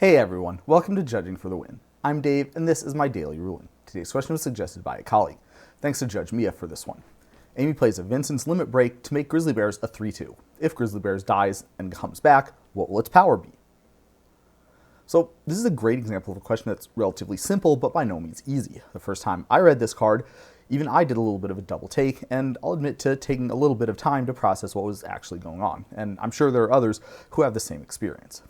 Hey everyone, welcome to Judging for the Win. I'm Dave, and this is my daily ruling. Today's question was suggested by a colleague. Thanks to Judge Mia for this one. Amy plays a Vincent's limit break to make Grizzly Bears a 3-2. If Grizzly Bears dies and comes back, what will its power be? So this is a great example of a question that's relatively simple, but by no means easy. The first time I read this card, even I did a little bit of a double take, and I'll admit to taking a little bit of time to process what was actually going on, and I'm sure there are others who have the same experience.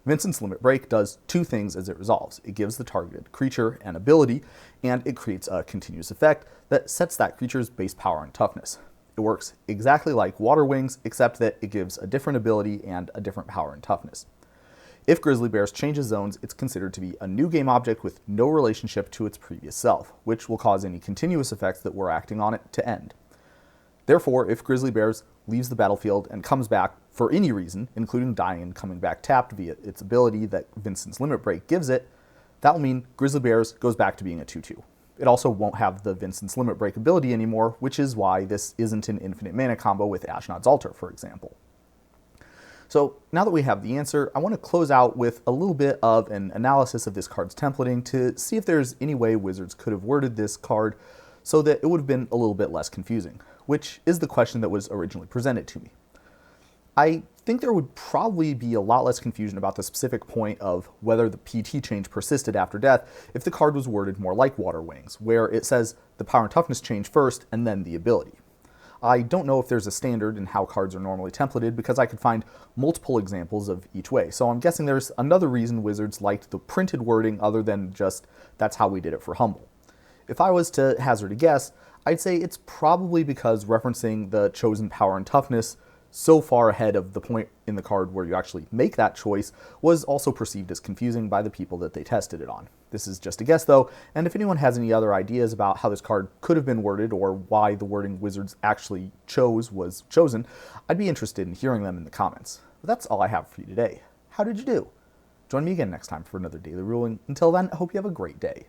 Vincent's limit break does two things as it resolves. It gives the targeted creature an ability, and it creates a continuous effect that sets that creature's base power and toughness. It works exactly like Water Wings, except that it gives a different ability and a different power and toughness. If Grizzly Bears changes zones, it's considered to be a new game object with no relationship to its previous self, which will cause any continuous effects that were acting on it to end. Therefore, if Grizzly Bears leaves the battlefield and comes back for any reason, including dying and coming back tapped via its ability that Vincent's limit break gives it, that will mean Grizzly Bears goes back to being a 2-2. It also won't have the Vincent's limit break ability anymore, which is why this isn't an infinite mana combo with Ashnod's Altar, for example. So now that we have the answer, I want to close out with a little bit of an analysis of this card's templating to see if there's any way Wizards could have worded this card so that it would have been a little bit less confusing, which is the question that was originally presented to me. I think there would probably be a lot less confusion about the specific point of whether the PT change persisted after death if the card was worded more like Water Wings, where it says the power and toughness change first and then the ability. I don't know if there's a standard in how cards are normally templated because I could find multiple examples of each way, so I'm guessing there's another reason Wizards liked the printed wording other than just that's how we did it for Humble. If I was to hazard a guess, I'd say it's probably because referencing the chosen power and toughness so far ahead of the point in the card where you actually make that choice was also perceived as confusing by the people that they tested it on. This is just a guess though, and if anyone has any other ideas about how this card could have been worded or why the wording Wizards actually chose was chosen, I'd be interested in hearing them in the comments. But that's all I have for you today. How did you do? Join me again next time for another Daily Ruling. Until then, I hope you have a great day.